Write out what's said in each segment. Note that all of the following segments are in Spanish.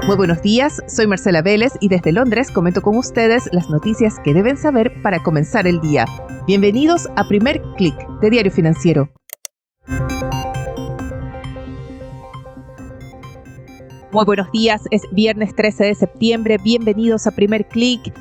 Muy buenos días, soy Marcela Vélez y desde Londres comento con ustedes las noticias que deben saber para comenzar el día. Bienvenidos a Primer Click de Diario Financiero. Muy buenos días, es viernes 13 de septiembre, bienvenidos a Primer Click.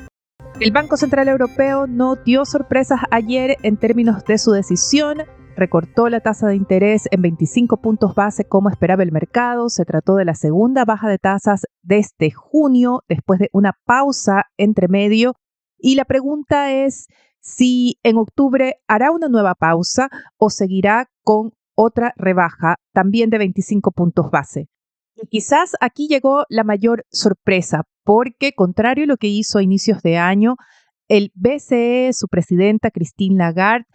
El Banco Central Europeo no dio sorpresas ayer en términos de su decisión. Recortó la tasa de interés en 25 puntos base como esperaba el mercado. Se trató de la segunda baja de tasas desde junio, después de una pausa entre medio. Y la pregunta es si en octubre hará una nueva pausa o seguirá con otra rebaja, también de 25 puntos base. Y quizás aquí llegó la mayor sorpresa, porque contrario a lo que hizo a inicios de año, el BCE, su presidenta Christine Lagarde,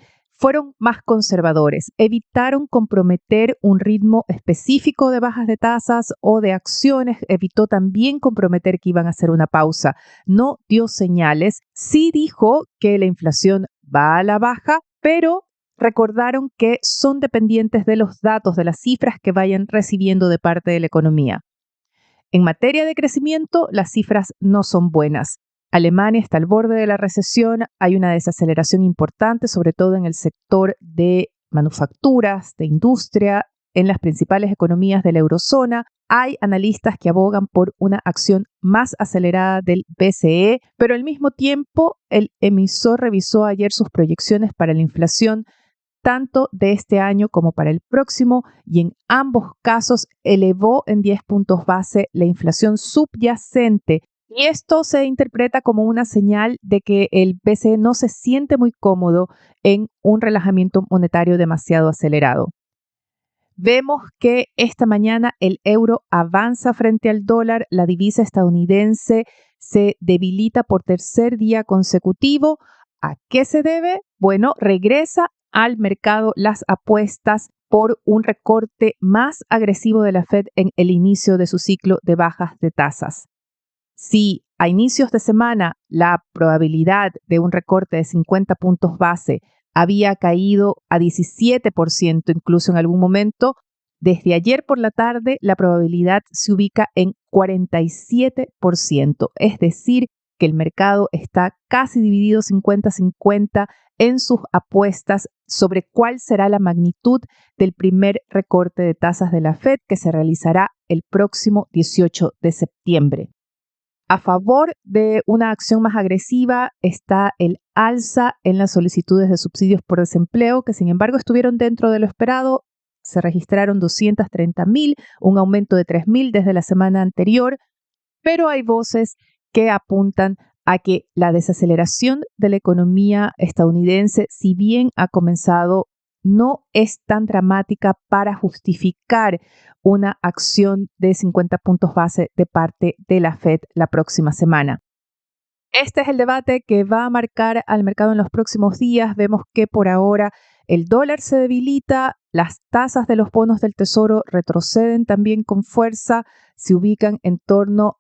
fueron más conservadores, evitaron comprometer un ritmo específico de bajas de tasas o de acciones, evitó también comprometer que iban a hacer una pausa, no dio señales, sí dijo que la inflación va a la baja, pero recordaron que son dependientes de los datos, de las cifras que vayan recibiendo de parte de la economía. En materia de crecimiento, las cifras no son buenas. Alemania está al borde de la recesión, hay una desaceleración importante, sobre todo en el sector de manufacturas, de industria, en las principales economías de la eurozona. Hay analistas que abogan por una acción más acelerada del BCE, pero al mismo tiempo el emisor revisó ayer sus proyecciones para la inflación tanto de este año como para el próximo, y en ambos casos elevó en 10 puntos base la inflación subyacente. Y esto se interpreta como una señal de que el BCE no se siente muy cómodo en un relajamiento monetario demasiado acelerado. Vemos que esta mañana el euro avanza frente al dólar, la divisa estadounidense se debilita por tercer día consecutivo. ¿A qué se debe? Bueno, regresa al mercado las apuestas por un recorte más agresivo de la Fed en el inicio de su ciclo de bajas de tasas. Si a inicios de semana la probabilidad de un recorte de 50 puntos base había caído a 17%, incluso en algún momento, desde ayer por la tarde la probabilidad se ubica en 47%, es decir, que el mercado está casi dividido 50-50 en sus apuestas sobre cuál será la magnitud del primer recorte de tasas de la Fed que se realizará el próximo 18 de septiembre. A favor de una acción más agresiva está el alza en las solicitudes de subsidios por desempleo, que sin embargo estuvieron dentro de lo esperado. Se registraron 230,000, un aumento de 3,000 desde la semana anterior, pero hay voces que apuntan a que la desaceleración de la economía estadounidense, si bien ha comenzado, no es tan dramática para justificar una acción de 50 puntos base de parte de la Fed la próxima semana. Este es el debate que va a marcar al mercado en los próximos días. Vemos que por ahora el dólar se debilita, las tasas de los bonos del Tesoro retroceden también con fuerza, se ubican en torno a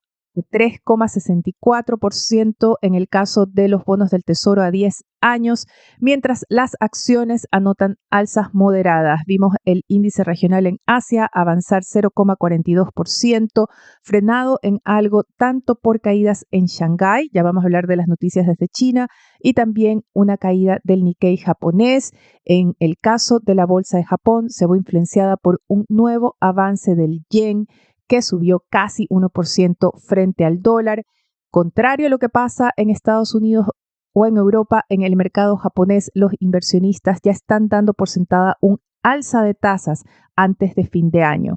3,64% en el caso de los bonos del Tesoro a 10 años, mientras las acciones anotan alzas moderadas. Vimos el índice regional en Asia avanzar 0,42%, frenado en algo tanto por caídas en Shanghái, ya vamos a hablar de las noticias desde China, y también una caída del Nikkei japonés. En el caso de la bolsa de Japón, se ve influenciada por un nuevo avance del yen, que subió casi 1% frente al dólar. Contrario a lo que pasa en Estados Unidos o en Europa, en el mercado japonés, los inversionistas ya están dando por sentada un alza de tasas antes de fin de año.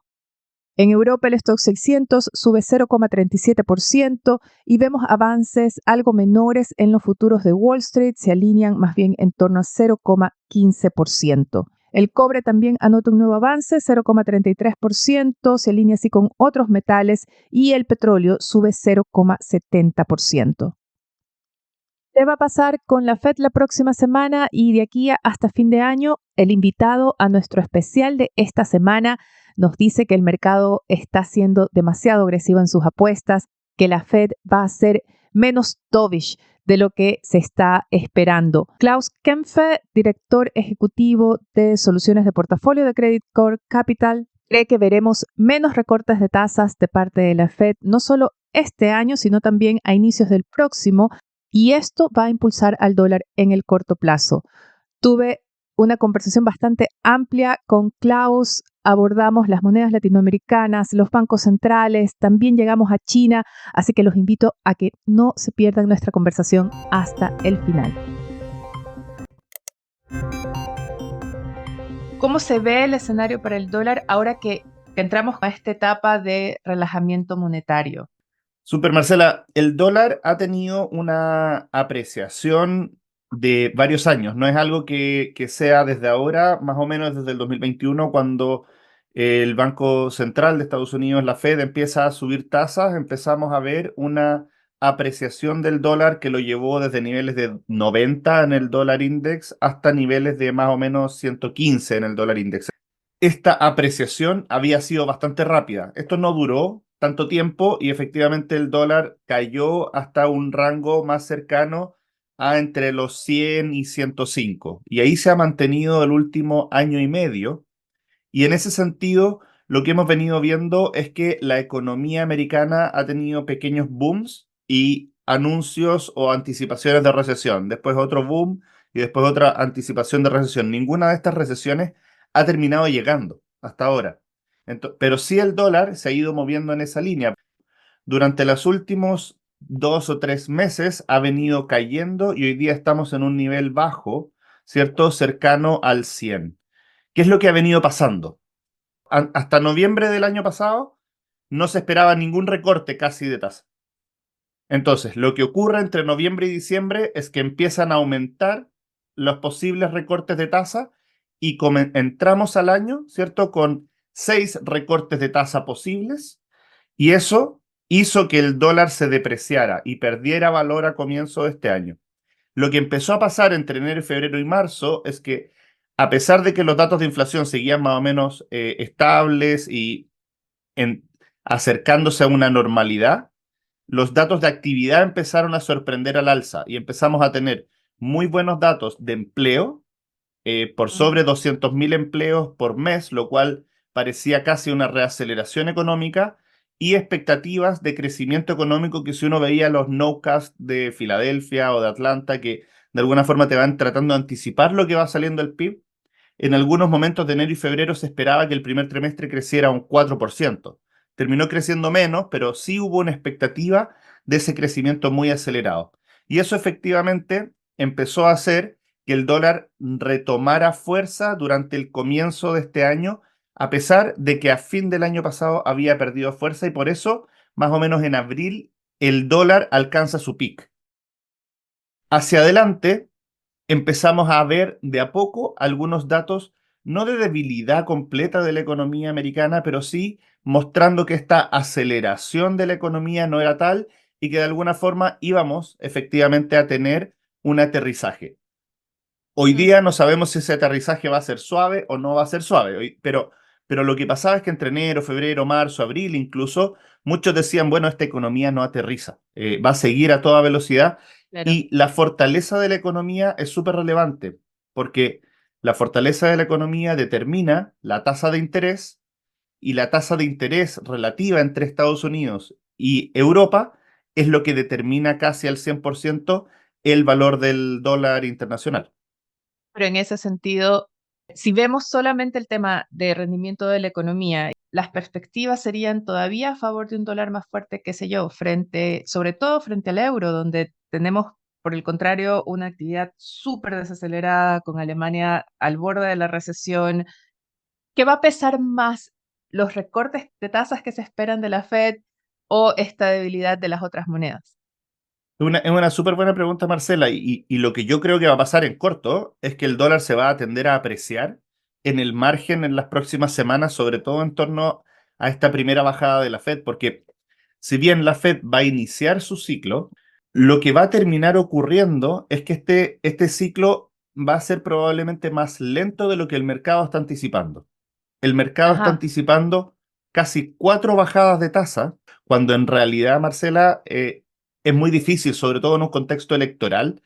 En Europa el Stoxx 600 sube 0,37% y vemos avances algo menores en los futuros de Wall Street, se alinean más bien en torno a 0,15%. El cobre también anota un nuevo avance, 0,33%, se alinea así con otros metales y el petróleo sube 0,70%. ¿Qué va a pasar con la Fed la próxima semana y de aquí hasta fin de año? El invitado a nuestro especial de esta semana nos dice que el mercado está siendo demasiado agresivo en sus apuestas, que la Fed va a ser menos dovish de lo que se está esperando. Klaus Kempfe, director ejecutivo de soluciones de portafolio de Credit Core Capital, cree que veremos menos recortes de tasas de parte de la Fed, no solo este año, sino también a inicios del próximo, y esto va a impulsar al dólar en el corto plazo. Tuve una conversación bastante amplia con Klaus, abordamos las monedas latinoamericanas, los bancos centrales, también llegamos a China, así que los invito a que no se pierdan nuestra conversación hasta el final. ¿Cómo se ve el escenario para el dólar ahora que entramos a esta etapa de relajamiento monetario? Super Marcela, el dólar ha tenido una apreciación de varios años, no es algo que sea desde ahora, más o menos desde el 2021, cuando el Banco Central de Estados Unidos, la Fed, empieza a subir tasas, empezamos a ver una apreciación del dólar que lo llevó desde niveles de 90 en el dólar index hasta niveles de más o menos 115 en el dólar index. Esta apreciación había sido bastante rápida. Esto no duró tanto tiempo y efectivamente el dólar cayó hasta un rango más cercano a entre los 100 y 105. Y ahí se ha mantenido el último año y medio. Y en ese sentido, lo que hemos venido viendo es que la economía americana ha tenido pequeños booms y anuncios o anticipaciones de recesión. Después otro boom y después otra anticipación de recesión. Ninguna de estas recesiones ha terminado llegando hasta ahora. Pero sí el dólar se ha ido moviendo en esa línea. Durante los últimos 2 o 3 meses ha venido cayendo y hoy día estamos en un nivel bajo, ¿cierto? Cercano al 100. ¿Qué es lo que ha venido pasando? Hasta noviembre del año pasado no se esperaba ningún recorte casi de tasa. Entonces, lo que ocurre entre noviembre y diciembre es que empiezan a aumentar los posibles recortes de tasa y entramos al año, ¿cierto? Con 6 recortes de tasa posibles y eso hizo que el dólar se depreciara y perdiera valor a comienzo de este año. Lo que empezó a pasar entre enero, febrero y marzo es que, a pesar de que los datos de inflación seguían más o menos estables y en- acercándose a una normalidad, los datos de actividad empezaron a sorprender al alza y empezamos a tener muy buenos datos de empleo, por sobre 200.000 empleos por mes, lo cual parecía casi una reaceleración económica, y expectativas de crecimiento económico que si uno veía los nowcast de Filadelfia o de Atlanta, que de alguna forma te van tratando de anticipar lo que va saliendo el PIB, en algunos momentos de enero y febrero se esperaba que el primer trimestre creciera un 4%. Terminó creciendo menos, pero sí hubo una expectativa de ese crecimiento muy acelerado. Y eso efectivamente empezó a hacer que el dólar retomara fuerza durante el comienzo de este año, a pesar de que a fin del año pasado había perdido fuerza y por eso, más o menos en abril, el dólar alcanza su pic. Hacia adelante, empezamos a ver de a poco algunos datos, no de debilidad completa de la economía americana, pero sí mostrando que esta aceleración de la economía no era tal y que de alguna forma íbamos efectivamente a tener un aterrizaje. Hoy día no sabemos si ese aterrizaje va a ser suave o no va a ser suave, pero lo que pasaba es que entre enero, febrero, marzo, abril incluso, muchos decían, bueno, esta economía no aterriza, va a seguir a toda velocidad. Claro. Y la fortaleza de la economía es súper relevante, porque la fortaleza de la economía determina la tasa de interés y la tasa de interés relativa entre Estados Unidos y Europa es lo que determina casi al 100% el valor del dólar internacional. Pero en ese sentido, si vemos solamente el tema de rendimiento de la economía, las perspectivas serían todavía a favor de un dólar más fuerte, qué sé yo, sobre todo frente al euro, donde tenemos, por el contrario, una actividad súper desacelerada con Alemania al borde de la recesión. ¿Qué va a pesar más, los recortes de tasas que se esperan de la Fed o esta debilidad de las otras monedas? Es una súper buena pregunta, Marcela, y lo que yo creo que va a pasar en corto es que el dólar se va a tender a apreciar en el margen en las próximas semanas, sobre todo en torno a esta primera bajada de la Fed, porque si bien la Fed va a iniciar su ciclo, lo que va a terminar ocurriendo es que este ciclo va a ser probablemente más lento de lo que el mercado está anticipando. El mercado está Ajá. anticipando casi 4 bajadas de tasa, cuando en realidad, Marcela, es muy difícil, sobre todo en un contexto electoral,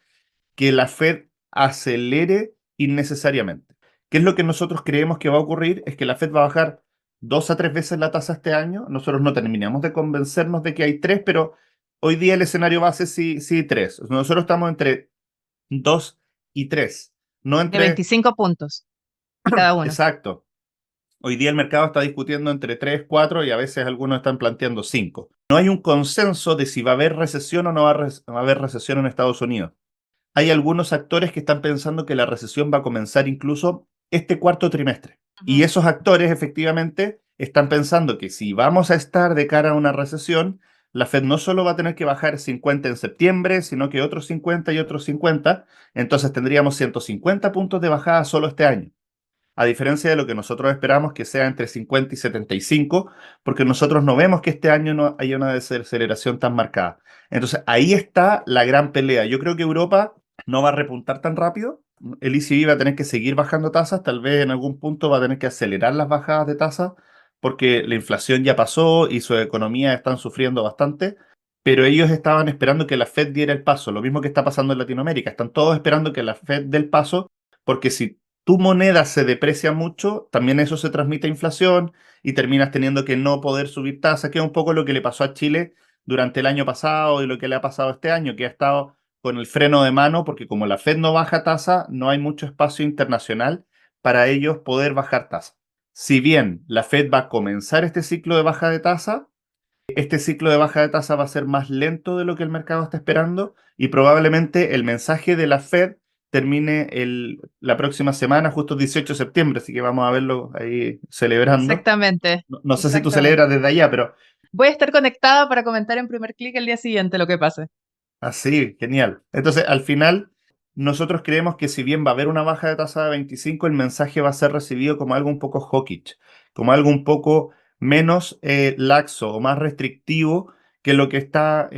que la Fed acelere innecesariamente. ¿Qué es lo que nosotros creemos que va a ocurrir? Es que la Fed va a bajar 2 a 3 veces la tasa este año. Nosotros no terminamos de convencernos de que hay 3, pero hoy día el escenario base sí, sí 3. Nosotros estamos entre 2 y 3, no De entre... 25 puntos cada uno. Exacto. Hoy día el mercado está discutiendo entre 3, 4 y a veces algunos están planteando 5. No hay un consenso de si va a haber recesión o no va a haber recesión en Estados Unidos. Hay algunos actores que están pensando que la recesión va a comenzar incluso este cuarto trimestre. Y Ujú. esos actores efectivamente están pensando que si vamos a estar de cara a una recesión, la Fed no solo va a tener que bajar 50 en septiembre, sino que otros 50 y otros 50. Entonces tendríamos 150 puntos de bajada solo este año, a diferencia de lo que nosotros esperamos que sea entre 50 y 75, porque nosotros no vemos que este año no haya una desaceleración tan marcada. Entonces, ahí está la gran pelea. Yo creo que Europa no va a repuntar tan rápido. El ECB va a tener que seguir bajando tasas, tal vez en algún punto va a tener que acelerar las bajadas de tasas, porque la inflación ya pasó y sus economías están sufriendo bastante. Pero ellos estaban esperando que la Fed diera el paso, lo mismo que está pasando en Latinoamérica. Están todos esperando que la Fed dé el paso, porque si tu moneda se deprecia mucho, también eso se transmite a inflación y terminas teniendo que no poder subir tasas, que es un poco lo que le pasó a Chile durante el año pasado y lo que le ha pasado este año, que ha estado con el freno de mano, porque como la Fed no baja tasa, no hay mucho espacio internacional para ellos poder bajar tasa. Si bien la Fed va a comenzar este ciclo de baja de tasa, este ciclo de baja de tasa va a ser más lento de lo que el mercado está esperando y probablemente el mensaje de la Fed termine la próxima semana, justo el 18 de septiembre, así que vamos a verlo ahí celebrando. Exactamente, No sé si tú celebras exactamente. desde allá, pero Voy a estar conectada para comentar en primer clic el día siguiente lo que pase. así, genial. Entonces, al final, nosotros creemos que si bien va a haber una baja de tasa de 25, el mensaje va a ser recibido como algo un poco hawkish, como algo un poco menos laxo o más restrictivo que lo que está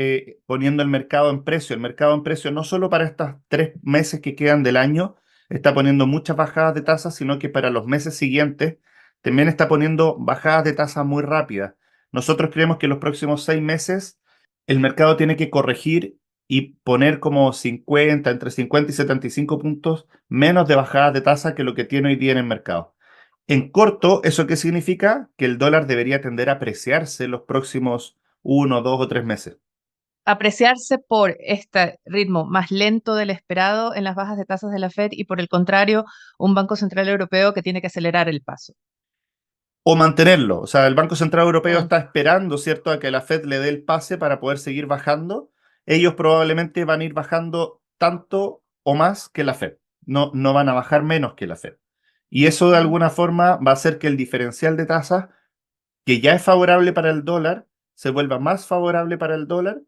poniendo el mercado en precio. El mercado en precio no solo para estos 3 meses que quedan del año está poniendo muchas bajadas de tasa, sino que para los meses siguientes también está poniendo bajadas de tasa muy rápidas. Nosotros creemos que los próximos 6 meses el mercado tiene que corregir y poner como 50, entre 50 y 75 puntos menos de bajadas de tasa que lo que tiene hoy día en el mercado. En corto, ¿eso qué significa? Que el dólar debería tender a apreciarse los próximos 1, 2 o 3 meses. Apreciarse por este ritmo más lento del esperado en las bajas de tasas de la Fed y por el contrario, un Banco Central Europeo que tiene que acelerar el paso. O mantenerlo. O sea, el Banco Central Europeo Mm, está esperando, ¿cierto?, a que la Fed le dé el pase para poder seguir bajando. Ellos probablemente van a ir bajando tanto o más que la Fed. No, no van a bajar menos que la Fed. Y eso de ujú. alguna forma va a hacer que el diferencial de tasas, que ya es favorable para el dólar, se vuelva más favorable para el dólar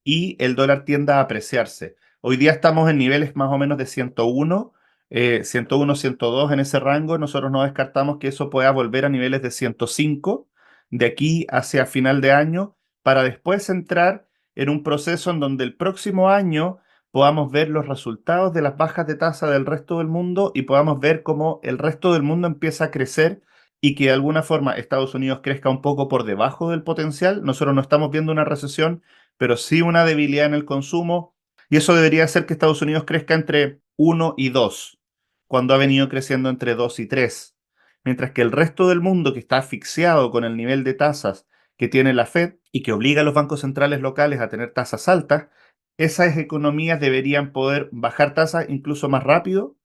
y el dólar tienda a apreciarse. Hoy día estamos en niveles más o menos de 101, 101, 102 en ese rango. Nosotros no descartamos que eso pueda volver a niveles de 105 de aquí hacia final de año para después entrar en un proceso en donde el próximo año podamos ver los resultados de las bajas de tasa del resto del mundo y podamos ver cómo el resto del mundo empieza a crecer y que de alguna forma Estados Unidos crezca un poco por debajo del potencial. Nosotros no estamos viendo una recesión, pero sí una debilidad en el consumo, y eso debería hacer que Estados Unidos crezca entre 1 y 2, cuando ha venido creciendo entre 2 y 3. Mientras que el resto del mundo, que está asfixiado con el nivel de tasas que tiene la Fed y que obliga a los bancos centrales locales a tener tasas altas, esas economías deberían poder bajar tasas incluso más rápido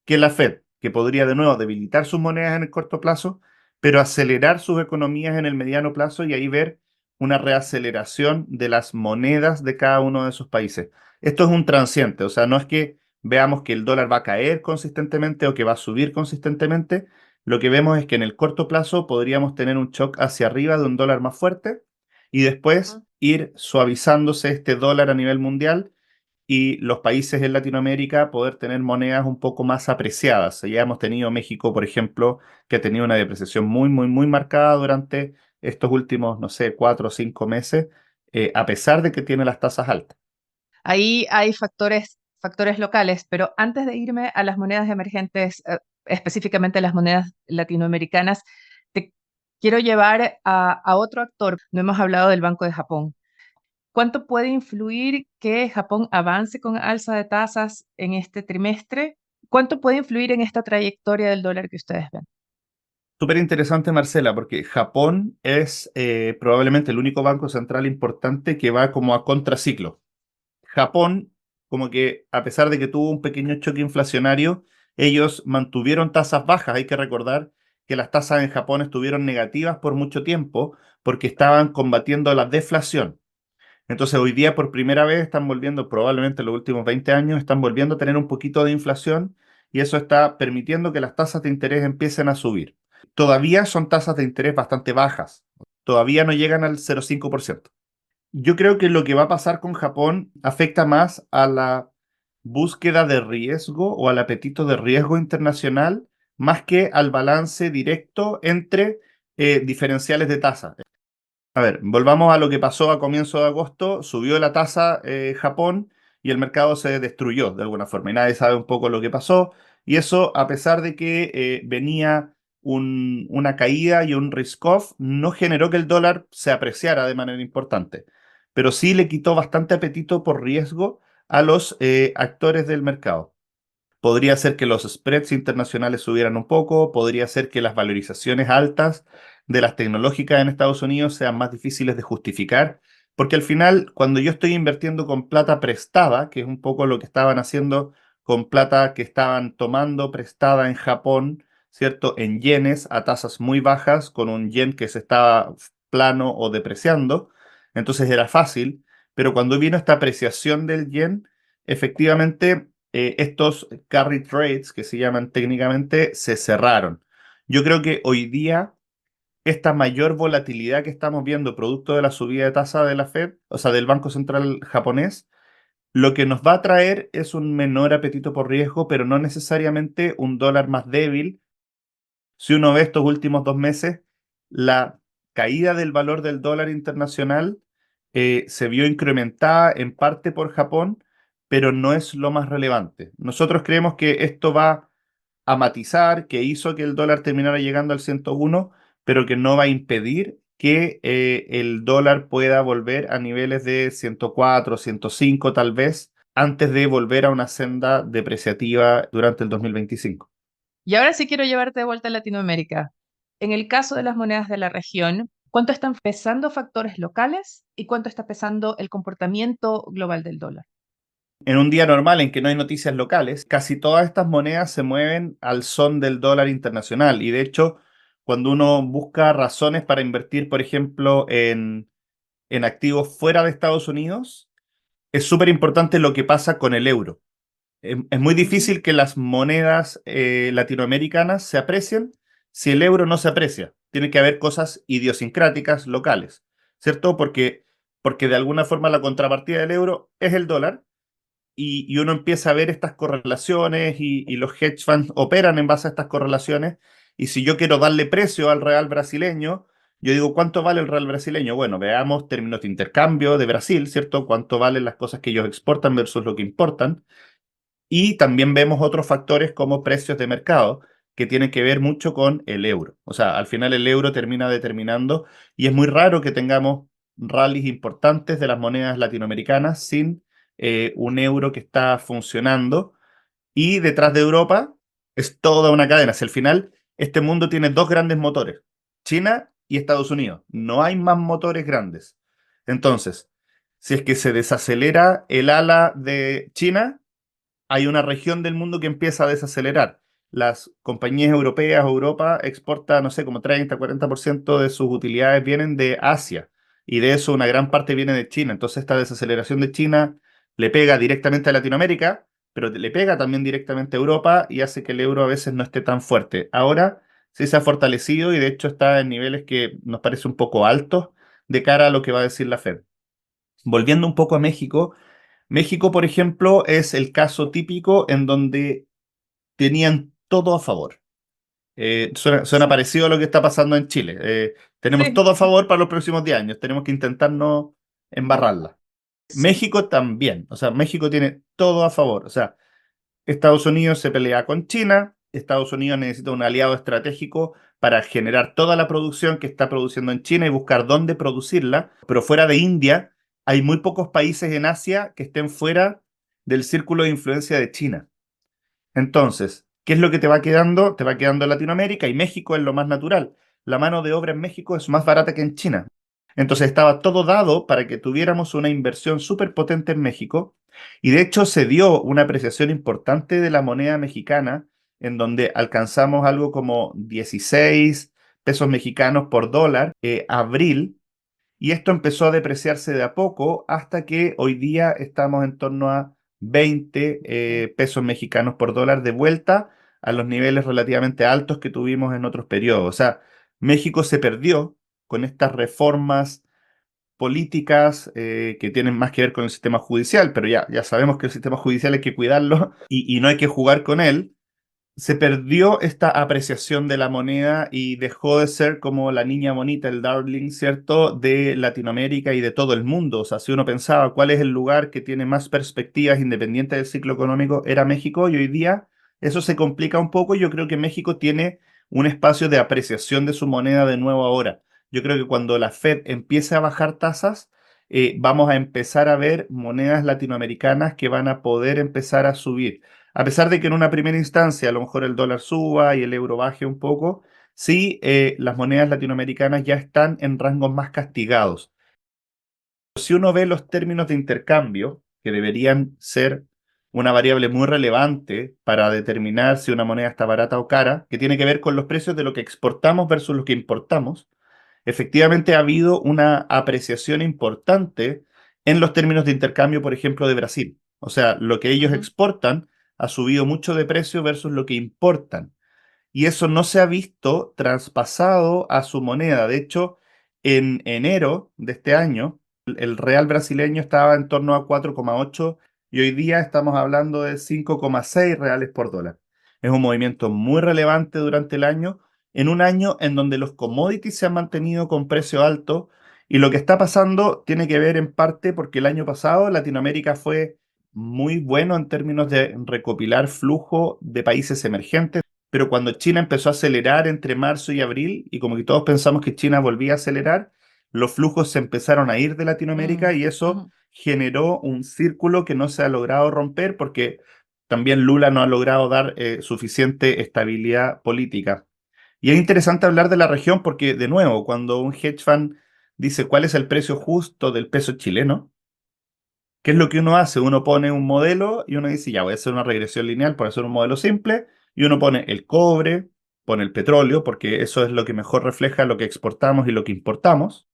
que la Fed, que podría de nuevo debilitar sus monedas en el corto plazo, pero acelerar sus economías en el mediano plazo y ahí ver una reaceleración de las monedas de cada uno de esos países. Esto es un transiente, o sea, no es que veamos que el dólar va a caer consistentemente o que va a subir consistentemente. Lo que vemos es que en el corto plazo podríamos tener un shock hacia arriba de un dólar más fuerte y después ir suavizándose este dólar a nivel mundial y los países en Latinoamérica poder tener monedas un poco más apreciadas. Ya hemos tenido México, por ejemplo, que ha tenido una depreciación muy, muy, muy marcada durante estos últimos, no sé, 4 o 5 meses, a pesar de que tiene las tasas altas. Ahí hay factores locales, pero antes de irme a las monedas emergentes, específicamente las monedas latinoamericanas, te quiero llevar a otro actor. No hemos hablado del Banco de Japón. ¿Cuánto puede influir que Japón avance con alza de tasas en este trimestre? ¿Cuánto puede influir en esta trayectoria del dólar que ustedes ven? Súper interesante, Marcela, porque Japón es probablemente el único banco central importante que va como a contraciclo. Japón, como que a pesar de que tuvo un pequeño choque inflacionario, ellos mantuvieron tasas bajas. Hay que recordar que las tasas en Japón estuvieron negativas por mucho tiempo porque estaban combatiendo la deflación. Entonces hoy día por primera vez están volviendo, probablemente en los últimos 20 años, están volviendo a tener un poquito de inflación y eso está permitiendo que las tasas de interés empiecen a subir. Todavía son tasas de interés bastante bajas, todavía no llegan al 0,5%. Yo creo que lo que va a pasar con Japón afecta más a la búsqueda de riesgo o al apetito de riesgo internacional, más que al balance directo entre diferenciales de tasa. A ver, volvamos a lo que pasó a comienzo de agosto. Subió la tasa Japón y el mercado se destruyó de alguna forma. Y nadie sabe un poco lo que pasó. Y eso, a pesar de que venía una caída y un risk-off, no generó que el dólar se apreciara de manera importante. Pero sí le quitó bastante apetito por riesgo a los actores del mercado. Podría ser que los spreads internacionales subieran un poco, podría ser que las valorizaciones altas de las tecnológicas en Estados Unidos sean más difíciles de justificar, porque al final, cuando yo estoy invirtiendo con plata prestada, que es un poco lo que estaban haciendo con plata que estaban tomando prestada en Japón, ¿cierto? En yenes a tasas muy bajas, con un yen que se estaba plano o depreciando, entonces era fácil, pero cuando vino esta apreciación del yen, efectivamente estos carry trades, que se llaman técnicamente, se cerraron. Yo creo que hoy día esta mayor volatilidad que estamos viendo producto de la subida de tasa de la Fed, o sea, del Banco Central japonés, lo que nos va a traer es un menor apetito por riesgo, pero no necesariamente un dólar más débil. Si uno ve estos últimos 2 meses, la caída del valor del dólar internacional se vio incrementada en parte por Japón, pero no es lo más relevante. Nosotros creemos que esto va a matizar, que hizo que el dólar terminara llegando al 101, pero que no va a impedir que el dólar pueda volver a niveles de 104, 105 tal vez, antes de volver a una senda depreciativa durante el 2025. Y ahora sí quiero llevarte de vuelta a Latinoamérica. En el caso de las monedas de la región, ¿cuánto están pesando factores locales y cuánto está pesando el comportamiento global del dólar? En un día normal en que no hay noticias locales, casi todas estas monedas se mueven al son del dólar internacional. Y de hecho, cuando uno busca razones para invertir, por ejemplo, en activos fuera de Estados Unidos, es súper importante lo que pasa con el euro. Es muy Ujú. difícil que las monedas latinoamericanas se aprecien si el euro no se aprecia. Tiene que haber cosas idiosincráticas locales, ¿cierto? Porque de alguna forma la contrapartida del euro es el dólar y uno empieza a ver estas correlaciones y los hedge funds operan en base a estas correlaciones. Y si yo quiero darle precio al real brasileño, yo digo, ¿cuánto vale el real brasileño? Bueno, veamos términos de intercambio de Brasil, ¿cierto? ¿Cuánto valen las cosas que ellos exportan versus lo que importan? Y también vemos otros factores como precios de mercado, que tienen que ver mucho con el euro. O sea, al final el euro termina determinando y es muy raro que tengamos rallies importantes de las monedas latinoamericanas sin un euro que está funcionando. Y detrás de Europa es toda una cadena. Si al final este mundo tiene dos grandes motores, China y Estados Unidos. No hay más motores grandes. Entonces, si es que se desacelera el ala de China, hay una región del mundo que empieza a desacelerar. Las compañías europeas o Europa exportan, no sé, como 30-40% de sus utilidades vienen de Asia y de eso una gran parte viene de China. Entonces esta desaceleración de China le pega directamente a Latinoamérica, pero le pega también directamente a Europa y hace que el euro a veces no esté tan fuerte. Ahora sí se ha fortalecido y de hecho está en niveles que nos parece un poco altos de cara a lo que va a decir la Fed. Volviendo un poco a México, México, por ejemplo, es el caso típico en donde tenían todo a favor. Suena Sí. parecido a lo que está pasando en Chile. Tenemos Sí. todo a favor para los próximos 10 años. Tenemos que intentar no embarrarla. México también. O sea, México tiene todo a favor. O sea, Estados Unidos se pelea con China. Estados Unidos necesita un aliado estratégico para generar toda la producción que está produciendo en China y buscar dónde producirla. Pero fuera de India, hay muy pocos países en Asia que estén fuera del círculo de influencia de China. Entonces, ¿Qué es lo que te va quedando? Te va quedando Latinoamérica y México es lo más natural. La mano de obra en México es más barata que en China. Entonces estaba todo dado para que tuviéramos una inversión súper potente en México y de hecho se dio una apreciación importante de la moneda mexicana en donde alcanzamos algo como 16 pesos mexicanos por dólar abril y esto empezó a depreciarse de a poco hasta que hoy día estamos en torno a 20 pesos mexicanos por dólar de vuelta a los niveles relativamente altos que tuvimos en otros periodos. O sea, México se perdió con estas reformas políticas que tienen más que ver con el sistema judicial, pero ya sabemos que el sistema judicial hay que cuidarlo y no hay que jugar con él. Se perdió esta apreciación de la moneda y dejó de ser como la niña bonita, el darling, ¿cierto?, de Latinoamérica y de todo el mundo. O sea, si uno pensaba cuál es el lugar que tiene más perspectivas independientes del ciclo económico, era México, y hoy día eso se complica un poco. Yo creo que México tiene un espacio de apreciación de su moneda de nuevo ahora. Yo creo que cuando la Fed empiece a bajar tasas, vamos a empezar a ver monedas latinoamericanas que van a poder empezar a subir. A pesar de que en una primera instancia a lo mejor el dólar suba y el euro baje un poco, sí, las monedas latinoamericanas ya están en rangos más castigados. Si uno ve los términos de intercambio, que deberían ser una variable muy relevante para determinar si una moneda está barata o cara, que tiene que ver con los precios de lo que exportamos versus lo que importamos, efectivamente ha habido una apreciación importante en los términos de intercambio, por ejemplo, de Brasil. O sea, lo que ellos Ujú. exportan ha subido mucho de precio versus lo que importan. Y eso no se ha visto traspasado a su moneda. De hecho, en enero de este año, el real brasileño estaba en torno a 4,8 y hoy día estamos hablando de 5,6 reales por dólar. Es un movimiento muy relevante durante el año, en un año en donde los commodities se han mantenido con precio alto y lo que está pasando tiene que ver en parte porque el año pasado Latinoamérica fue muy bueno en términos de recopilar flujo de países emergentes, pero cuando China empezó a acelerar entre marzo y abril, y como que todos pensamos que China volvía a acelerar, los flujos se empezaron a ir de Latinoamérica Mm, y eso ujú. generó un círculo que no se ha logrado romper porque también Lula no ha logrado dar suficiente estabilidad política. Y es interesante hablar de la región porque, de nuevo, cuando un hedge fund dice cuál es el precio justo del peso chileno, ¿qué es lo que uno hace? Uno pone un modelo y uno dice, ya voy a hacer una regresión lineal por hacer un modelo simple, y uno pone el cobre, pone el petróleo, porque eso es lo que mejor refleja lo que exportamos y lo que importamos,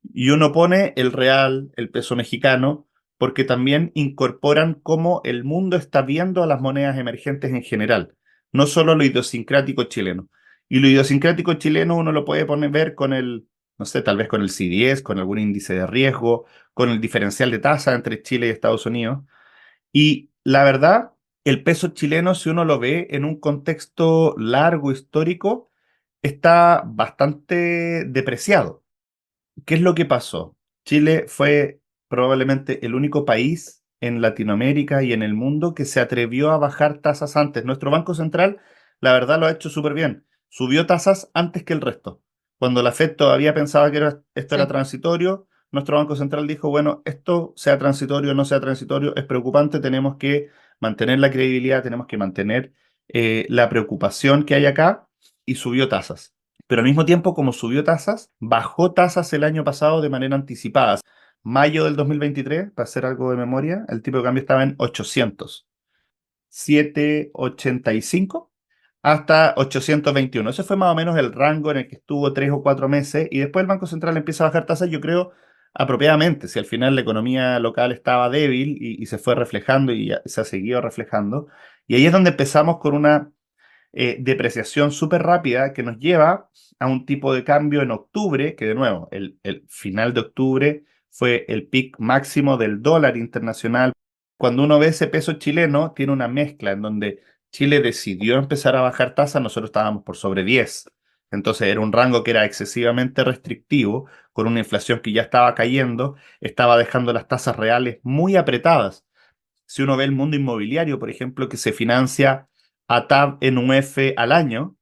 y uno pone el real, el peso mexicano, porque también incorporan cómo el mundo está viendo a las monedas emergentes en general, no solo lo idiosincrático chileno. Y lo idiosincrático chileno uno lo puede ver con el, no sé, tal vez con el C10, con algún índice de riesgo, con el diferencial de tasa entre Chile y Estados Unidos. Y la verdad, el peso chileno, si uno lo ve en un contexto largo histórico, está bastante depreciado. ¿Qué es lo que pasó? Chile fue probablemente el único país en Latinoamérica y en el mundo que se atrevió a bajar tasas antes. Nuestro Banco Central, la verdad, lo ha hecho súper bien. Subió tasas antes que el resto. Cuando la Fed todavía pensaba que esto era Sí. transitorio, nuestro Banco Central dijo, bueno, esto sea transitorio o no sea transitorio, es preocupante, tenemos que mantener la credibilidad, tenemos que mantener la preocupación que hay acá y subió tasas. Pero al mismo tiempo, como subió tasas, bajó tasas el año pasado de manera anticipada. Mayo del 2023, para hacer algo de memoria, el tipo de cambio estaba en 800, 7,85 hasta 821. Ese fue más o menos el rango en el que estuvo 3 o 4 meses y después el Banco Central empieza a bajar tasas, yo creo, apropiadamente. Si al final la economía local estaba débil y se fue reflejando y se ha seguido reflejando. Y ahí es donde empezamos con una depreciación súper rápida que nos lleva a un tipo de cambio en octubre, que de nuevo, el final de octubre fue el pic máximo del dólar internacional. Cuando uno ve ese peso chileno, tiene una mezcla en donde Chile decidió empezar a bajar tasas, nosotros estábamos por sobre 10. Entonces era un rango que era excesivamente restrictivo, con una inflación que ya estaba cayendo, estaba dejando las tasas reales muy apretadas. Si uno ve el mundo inmobiliario, por ejemplo, que se financia a TAB en UF al año,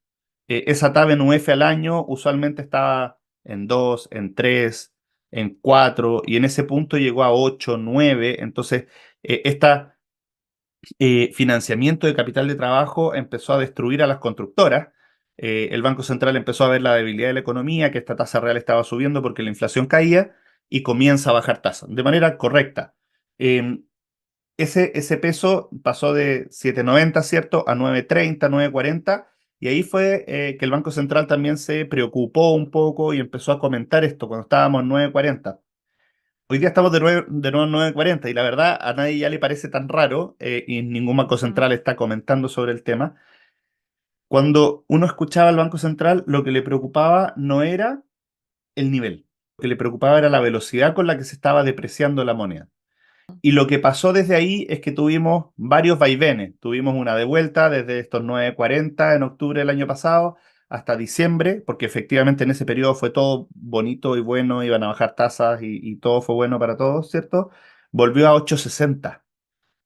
esa TAB en UF al año usualmente estaba en 2, en 3, en 4 y en ese punto llegó a 8, 9. Entonces, esta financiamiento de capital de trabajo empezó a destruir a las constructoras. El Banco Central empezó a ver la debilidad de la economía, que esta tasa real estaba subiendo porque la inflación caía y comienza a bajar tasas de manera correcta. Eh, ese peso pasó de 7,90, ¿cierto?, a 9,30, 9,40, y ahí fue que el Banco Central también se preocupó un poco y empezó a comentar esto cuando estábamos en 9,40. Hoy día estamos de nuevo en 9,40 y la verdad a nadie ya le parece tan raro y ningún banco central está comentando sobre el tema. Cuando uno escuchaba al Banco Central, lo que le preocupaba no era el nivel, lo que le preocupaba era la velocidad con la que se estaba depreciando la moneda. Y lo que pasó desde ahí es que tuvimos varios vaivenes. Tuvimos una de vuelta desde estos 9,40 en octubre del año pasado hasta diciembre, porque efectivamente en ese periodo fue todo bonito y bueno, iban a bajar tasas y todo fue bueno para todos, ¿cierto? Volvió a 8,60.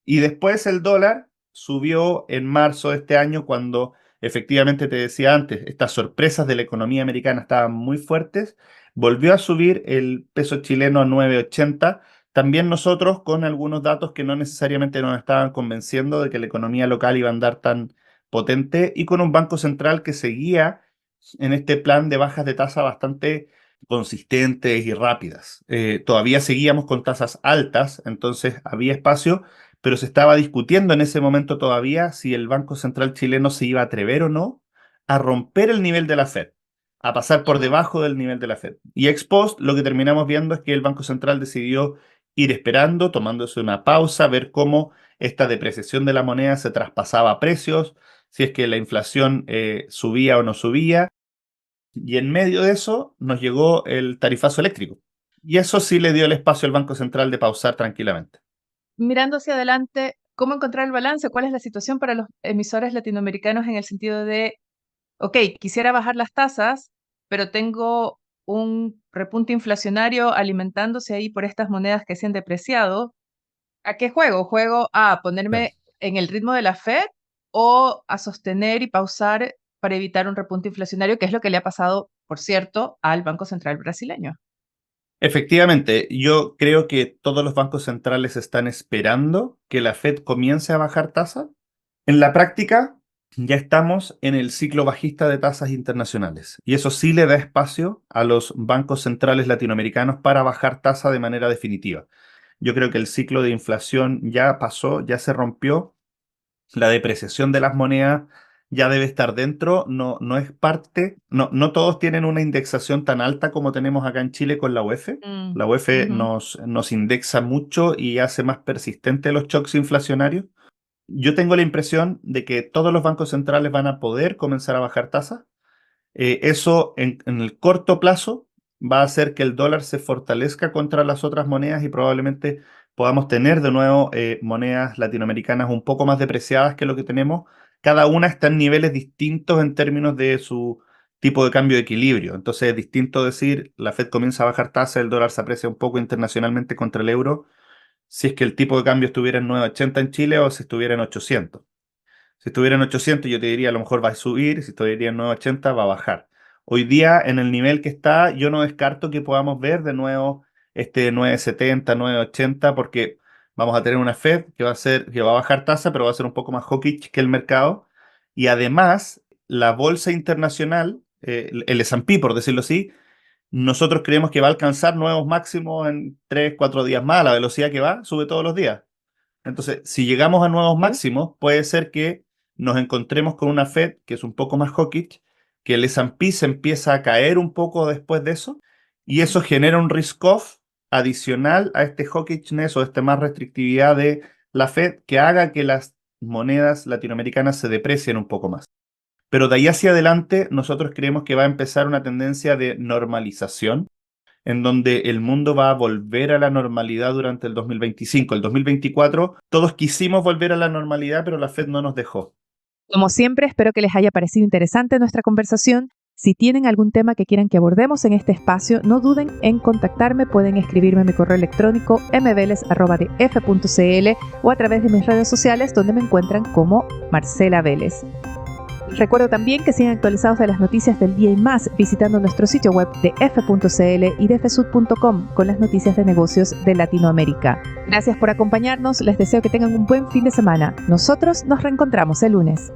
Y después el dólar subió en marzo de este año cuando efectivamente te decía antes, estas sorpresas de la economía americana estaban muy fuertes. Volvió a subir el peso chileno a 9,80. También nosotros con algunos datos que no necesariamente nos estaban convenciendo de que la economía local iba a andar tan potente y con un banco central que seguía en este plan de bajas de tasa bastante consistentes y rápidas. Todavía seguíamos con tasas altas, entonces había espacio, pero se estaba discutiendo en ese momento todavía si el Banco Central chileno se iba a atrever o no a romper el nivel de la Fed, a pasar por debajo del nivel de la Fed. Y ex post, lo que terminamos viendo es que el Banco Central decidió ir esperando, tomándose una pausa, ver cómo esta depreciación de la moneda se traspasaba a precios, si es que la inflación subía o no subía. Y en medio de eso nos llegó el tarifazo eléctrico. Y eso sí le dio el espacio al Banco Central de pausar tranquilamente. Mirando hacia adelante, ¿cómo encontrar el balance? ¿Cuál es la situación para los emisores latinoamericanos en el sentido de, ok, quisiera bajar las tasas, pero tengo un repunte inflacionario alimentándose ahí por estas monedas que se han depreciado? ¿A qué juego? ¿Juego a Claro. ponerme en el ritmo de la Fed o a sostener y pausar para evitar un repunte inflacionario, que es lo que le ha pasado, por cierto, al Banco Central brasileño? Efectivamente, yo creo que todos los bancos centrales están esperando que la Fed comience a bajar tasas. En la práctica, ya estamos en el ciclo bajista de tasas internacionales y eso sí le da espacio a los bancos centrales latinoamericanos para bajar tasa de manera definitiva. Yo creo que el ciclo de inflación ya pasó, ya se rompió. La depreciación de las monedas ya debe estar dentro, no es parte, no todos tienen una indexación tan alta como tenemos acá en Chile con la UEF. Mm, La UEF ujú. nos indexa mucho y hace más persistentes los shocks inflacionarios. Yo tengo la impresión de que todos los bancos centrales van a poder comenzar a bajar tasas. Eso en el corto plazo va a hacer que el dólar se fortalezca contra las otras monedas y probablemente podamos tener de nuevo monedas latinoamericanas un poco más depreciadas que lo que tenemos. Cada una está en niveles distintos en términos de su tipo de cambio de equilibrio. Entonces es distinto decir, la Fed comienza a bajar tasa, el dólar se aprecia un poco internacionalmente contra el euro, si es que el tipo de cambio estuviera en 9,80 en Chile o si estuviera en 800. Si estuviera en 800, yo te diría a lo mejor va a subir, si estuviera en 9,80 va a bajar. Hoy día, en el nivel que está, yo no descarto que podamos ver de nuevo este 9,70, 9,80, porque vamos a tener una Fed que va a bajar tasa, pero va a ser un poco más hawkish que el mercado. Y además, la bolsa internacional, el S&P, por decirlo así, nosotros creemos que va a alcanzar nuevos máximos en 3, 4 días más. A la velocidad que va, sube todos los días. Entonces, si llegamos a nuevos ¿Sí? máximos, puede ser que nos encontremos con una Fed que es un poco más hawkish, que el S&P se empieza a caer un poco después de eso, y eso genera un risk-off adicional a este hawkishness o esta más restrictividad de la Fed que haga que las monedas latinoamericanas se deprecien un poco más. Pero de ahí hacia adelante, nosotros creemos que va a empezar una tendencia de normalización en donde el mundo va a volver a la normalidad durante el 2025. El 2024, todos quisimos volver a la normalidad, pero la Fed no nos dejó. Como siempre, espero que les haya parecido interesante nuestra conversación. Si tienen algún tema que quieran que abordemos en este espacio, no duden en contactarme. Pueden escribirme a mi correo electrónico mveles@df.cl o a través de mis redes sociales donde me encuentran como Marcela Vélez. Recuerdo también que siguen actualizados de las noticias del día y más visitando nuestro sitio web de f.cl y de fsud.com con las noticias de negocios de Latinoamérica. Gracias por acompañarnos, les deseo que tengan un buen fin de semana. Nosotros nos reencontramos el lunes.